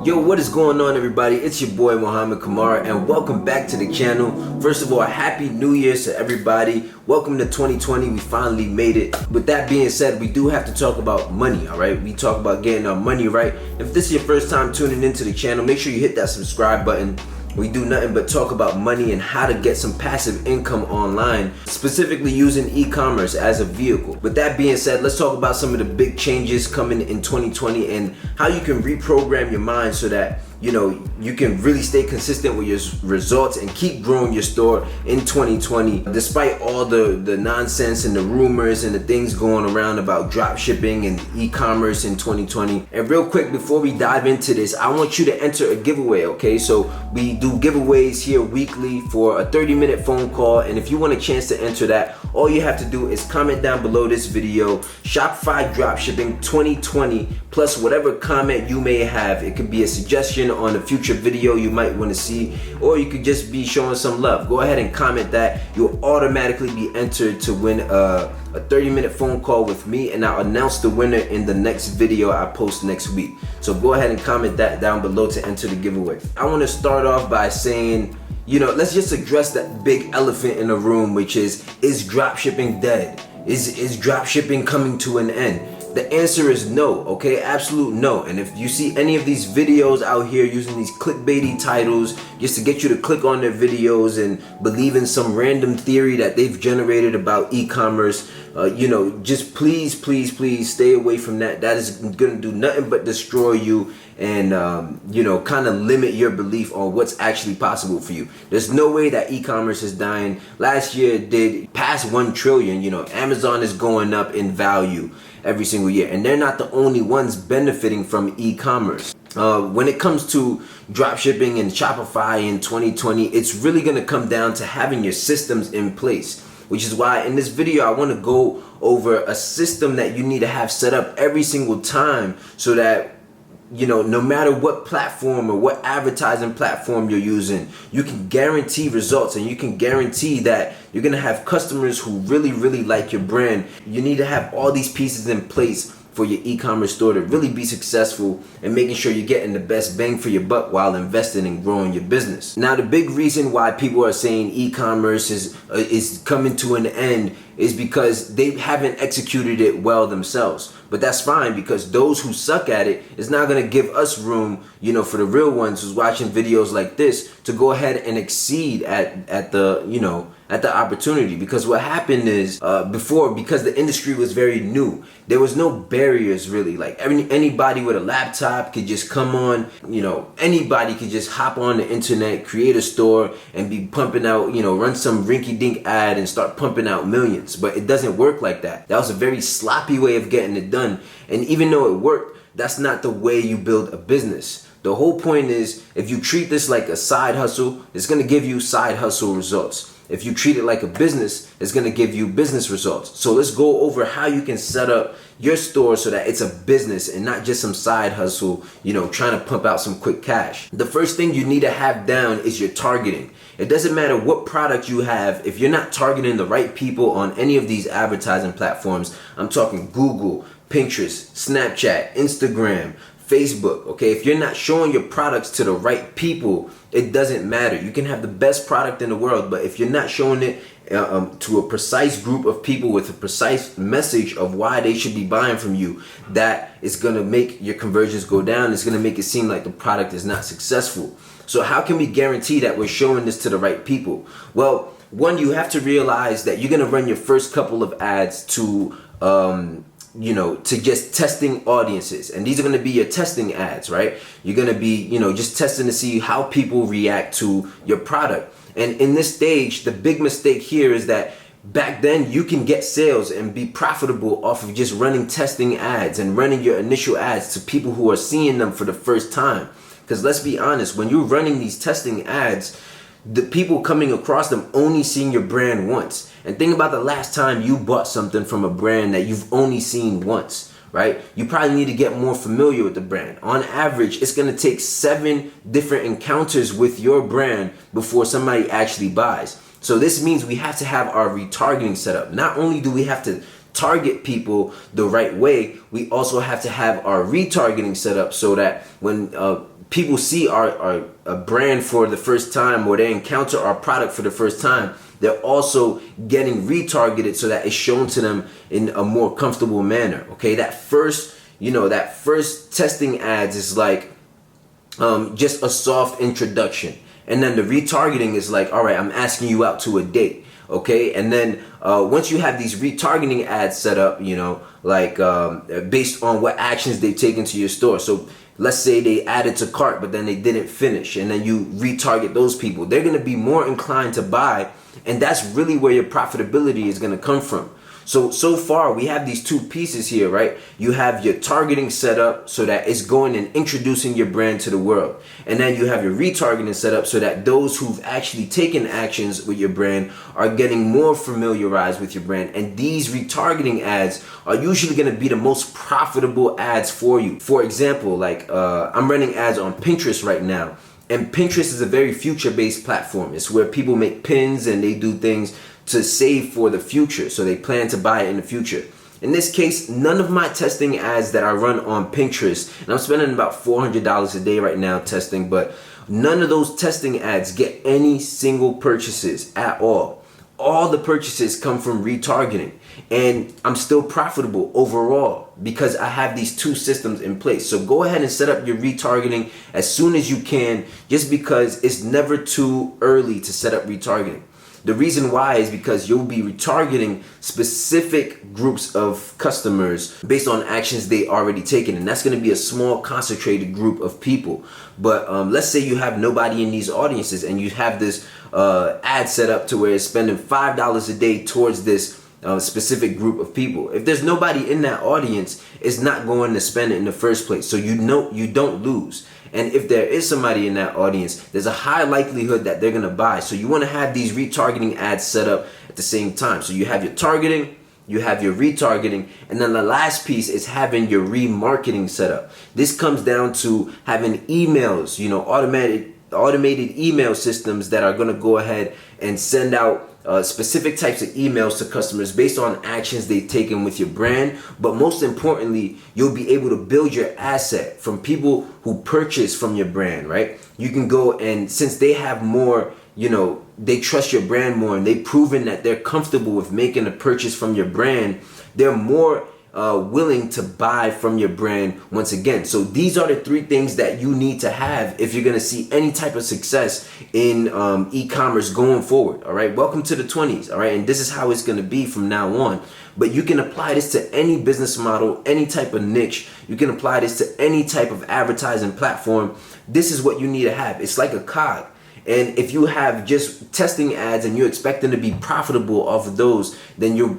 Yo, what is going on, everybody? It's your boy Mohamed Camara, and welcome back to the channel. First of all, happy New Year to everybody. Welcome to 2020. We finally made it. With that being said, we do have to talk about money, all right? We talk about getting our money right. If this is your first time tuning into the channel, make sure you hit that subscribe button. We do nothing but talk about money and how to get some passive income online, specifically using e-commerce as a vehicle. With that being said, let's talk about some of the big changes coming in 2020 and how you can reprogram your mind so that you can really stay consistent with your results and keep growing your store in 2020 despite all the nonsense and the rumors and the things going around about drop shipping and e-commerce in 2020. And real quick, before we dive into this, I want you to enter a giveaway, okay? So we do giveaways here weekly for a 30-minute phone call, and if you want a chance to enter that, all you have to do is comment down below this video Shopify Dropshipping 2020 plus whatever comment you may have. It could be a suggestion on a future video you might want to see, or you could just be showing some love. Go ahead and comment that. You'll automatically be entered to win a 30-minute phone call with me, and I'll announce the winner in the next video I post next week. So go ahead and comment that down below to enter the giveaway. I want to start off by saying, let's just address that big elephant in the room, which is dropshipping dead? Is dropshipping coming to an end? The answer is no, okay? Absolute no. And if you see any of these videos out here using these clickbaity titles just to get you to click on their videos and believe in some random theory that they've generated about e-commerce, just please stay away from that. That is gonna do nothing but destroy you and kind of limit your belief on what's actually possible for you. There's no way that e-commerce is dying. Last year it did past 1 trillion. Amazon is going up in value every single year, and they're not the only ones benefiting from e-commerce. When it comes to dropshipping and Shopify in 2020, it's really going to come down to having your systems in place, which is why in this video I want to go over a system that you need to have set up every single time so that no matter what platform or what advertising platform you're using, you can guarantee results and you can guarantee that you're gonna have customers who really like your brand. You need to have all these pieces in place for your e-commerce store to really be successful and making sure you're getting the best bang for your buck while investing in growing your business. Now, the big reason why people are saying e-commerce is coming to an end is because they haven't executed it well themselves. But that's fine, because those who suck at it is not going to give us room, for the real ones who's watching videos like this to go ahead and exceed at the opportunity. Because what happened is before, because the industry was very new, there was no barriers really. Like anybody with a laptop could just come on, anybody could just hop on the internet, create a store and be pumping out, run some rinky-dink ad and start pumping out millions. But it doesn't work like that. That was a very sloppy way of getting it done. And even though it worked, that's not the way you build a business. The whole point is, if you treat this like a side hustle, it's going to give you side hustle results. If you treat it like a business, it's going to give you business results. So let's go over how you can set up your store so that it's a business and not just some side hustle, trying to pump out some quick cash. The first thing you need to have down is your targeting. It doesn't matter what product you have. If you're not targeting the right people on any of these advertising platforms, I'm talking Google, Pinterest, Snapchat, Instagram, Facebook, okay? If you're not showing your products to the right people, it doesn't matter. You can have the best product in the world, but if you're not showing it to a precise group of people with a precise message of why they should be buying from you, that is going to make your conversions go down. It's going to make it seem like the product is not successful. So how can we guarantee that we're showing this to the right people? Well, one, you have to realize that you're going to run your first couple of ads to just testing audiences. And these are going to be your testing ads, right? You're going to be, just testing to see how people react to your product. And in this stage, the big mistake here is that back then you can get sales and be profitable off of just running testing ads and running your initial ads to people who are seeing them for the first time. Because let's be honest, when you're running these testing ads, the people coming across them only seeing your brand once. And think about the last time you bought something from a brand that you've only seen once, right? You probably need to get more familiar with the brand. On average, it's going to take 7 different encounters with your brand before somebody actually buys. So this means we have to have our retargeting set up. Not only do we have to target people the right way, we also have to have our retargeting set up so that when people see our a brand for the first time, or they encounter our product for the first time, they're also getting retargeted so that it's shown to them in a more comfortable manner. Okay, that first testing ads is like just a soft introduction, and then the retargeting is like, all right, I'm asking you out to a date. Okay, and then once you have these retargeting ads set up, based on what actions they've taken to your store. So let's say they added to cart, but then they didn't finish, and then you retarget those people. They're going to be more inclined to buy, and that's really where your profitability is going to come from. So far we have these two pieces here, right? You have your targeting set up so that it's going and introducing your brand to the world. And then you have your retargeting set up so that those who've actually taken actions with your brand are getting more familiarized with your brand. And these retargeting ads are usually going to be the most profitable ads for you. For example, I'm running ads on Pinterest right now. And Pinterest is a very future-based platform. It's where people make pins and they do things to save for the future. So they plan to buy it in the future. In this case, none of my testing ads that I run on Pinterest, and I'm spending about $400 a day right now testing, but none of those testing ads get any single purchases at all. All the purchases come from retargeting, and I'm still profitable overall because I have these two systems in place. So go ahead and set up your retargeting as soon as you can, just because it's never too early to set up retargeting. The reason why is because you'll be retargeting specific groups of customers based on actions they already taken, and that's going to be a small concentrated group of people. But let's say you have nobody in these audiences and you have this ad set up to where it's spending $5 a day towards this specific group of people. If there's nobody in that audience, it's not going to spend it in the first place. So you don't lose. And if there is somebody in that audience, there's a high likelihood that they're going to buy. So you want to have these retargeting ads set up at the same time. So you have your targeting, you have your retargeting, and then the last piece is having your remarketing set up. This comes down to having emails, automated email systems that are going to go ahead and send out specific types of emails to customers based on actions they've taken with your brand. But most importantly, you'll be able to build your asset from people who purchase from your brand, right? You can go, and since they have more, they trust your brand more, and they've proven that they're comfortable with making a purchase from your brand, they're more willing to buy from your brand once again. So these are the three things that you need to have if you're going to see any type of success in e-commerce going forward. All right, welcome to the 20s. All right, and this is how it's going to be from now on. But you can apply this to any business model, any type of niche. You can apply this to any type of advertising platform. This is what you need to have. It's like a cog. And if you have just testing ads and you're expecting to be profitable off of those, then you're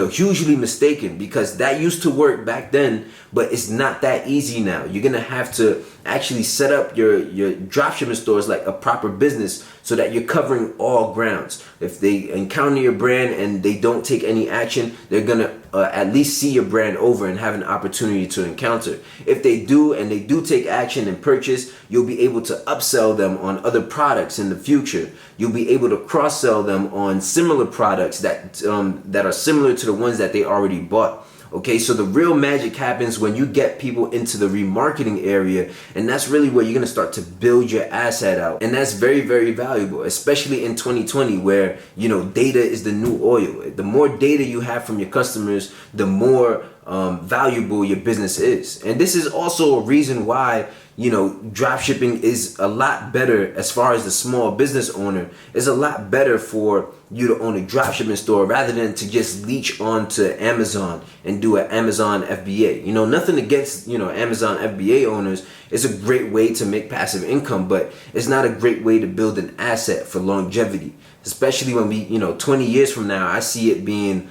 hugely mistaken, because that used to work back then, but it's not that easy now. You're gonna have to actually set up your dropshipping stores like a proper business so that you're covering all grounds. If they encounter your brand and they don't take any action, they're gonna at least see your brand over and have an opportunity to encounter. If they do, and they do take action and purchase, you'll be able to upsell them on other products in the future. You'll be able to cross-sell them on similar products that are similar to the ones that they already bought. Okay, so the real magic happens when you get people into the remarketing area, and that's really where you're gonna start to build your asset out. And that's very, very valuable, especially in 2020, where data is the new oil. The more data you have from your customers, the more valuable your business is. And this is also a reason why dropshipping is a lot better as far as the small business owner. It's a lot better for you to own a dropshipping store rather than to just leech on to Amazon and do an Amazon FBA. Nothing against Amazon FBA owners. It's a great way to make passive income, but it's not a great way to build an asset for longevity. Especially when we 20 years from now, I see it being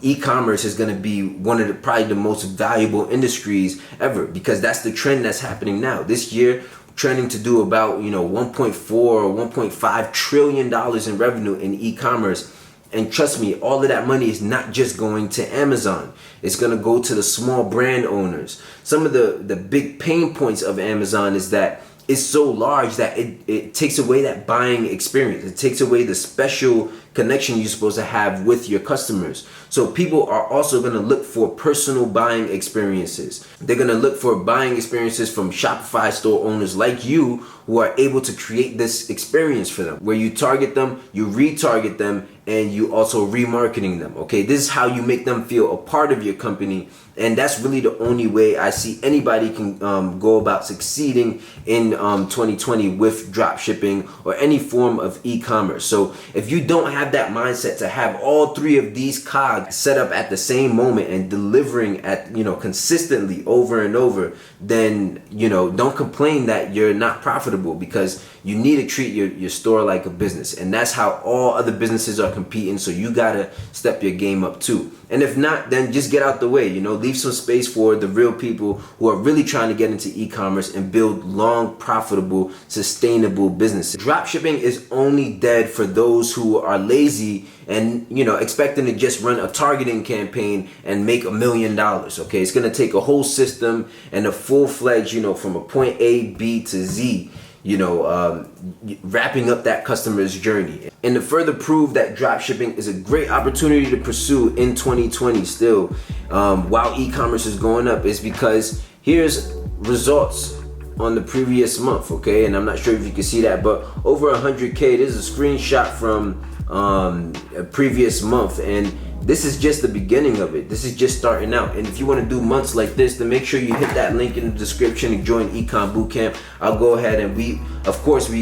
e-commerce is going to be one of probably the most valuable industries ever, because that's the trend that's happening now. This year, trending to do about 1.4 or 1.5 trillion dollars in revenue in e-commerce. And trust me, all of that money is not just going to Amazon. It's going to go to the small brand owners. Some of the big pain points of Amazon is that it's so large that it takes away that buying experience. It takes away the special connection you're supposed to have with your customers. So people are also going to look for personal buying experiences. They're going to look for buying experiences from Shopify store owners like you, who are able to create this experience for them, where you target them, you retarget them, and you also remarketing them. Okay, this is how you make them feel a part of your company, and that's really the only way I see anybody can go about succeeding in 2020 with drop shipping or any form of e-commerce. So if you don't have that mindset to have all three of these cogs set up at the same moment and delivering at consistently over and over, then don't complain that you're not profitable, because you need to treat your store like a business, and that's how all other businesses are competing. So you gotta step your game up too. And if not, then just get out the way. Leave some space for the real people who are really trying to get into e-commerce and build long, profitable, sustainable businesses. Dropshipping is only dead for those who are lazy and expecting to just run a targeting campaign and make $1 million. Okay, it's gonna take a whole system and a full-fledged, from a point A, B to Z, wrapping up that customer's journey. And to further prove that dropshipping is a great opportunity to pursue in 2020 still, while e-commerce is going up, is because here's results on the previous month. Okay, and I'm not sure if you can see that, but over 100K. This is a screenshot from a previous month, and this is just the beginning of it. This is just starting out. And if you want to do months like this, then make sure you hit that link in the description and join Ecom Bootcamp. I'll go ahead and we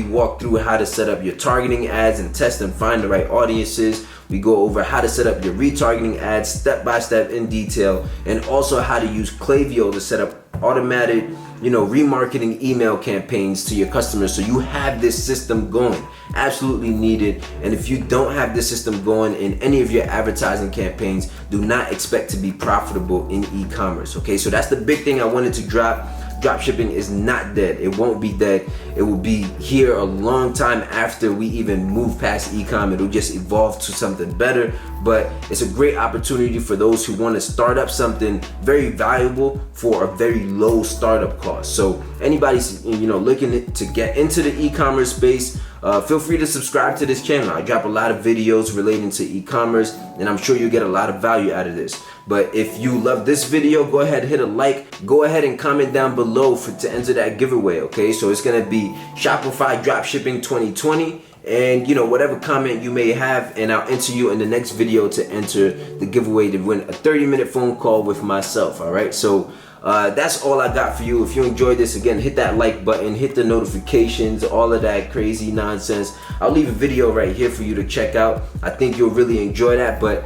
walk through how to set up your targeting ads and test and find the right audiences. We go over how to set up your retargeting ads step by step in detail, and also how to use Klaviyo to set up automated remarketing email campaigns to your customers. So you have this system going, absolutely needed. And if you don't have this system going in any of your advertising campaigns, do not expect to be profitable in e-commerce. Okay, so that's the big thing I wanted to drop. Dropshipping is not dead. It won't be dead. It will be here a long time after we even move past e-com. It'll just evolve to something better. But it's a great opportunity for those who want to start up something very valuable for a very low startup cost. So anybody's looking to get into the e-commerce space, feel free to subscribe to this channel. I drop a lot of videos relating to e-commerce, and I'm sure you'll get a lot of value out of this. But if you love this video, go ahead, hit a like. Go ahead and comment down below to enter that giveaway. Okay, so it's gonna be Shopify Dropshipping 2020, and whatever comment you may have, and I'll enter you in the next video to enter the giveaway to win a 30-minute phone call with myself. All right, so that's all I got for you. If you enjoyed this, again, hit that like button, hit the notifications, all of that crazy nonsense. I'll leave a video right here for you to check out. I think you'll really enjoy that. But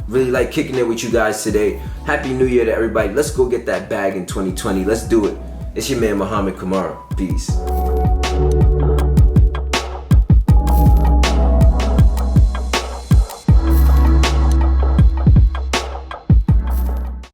really like kicking it with you guys today. Happy New Year to everybody. Let's go get that bag in 2020. Let's do it. It's your man Mohamed Camara. Peace.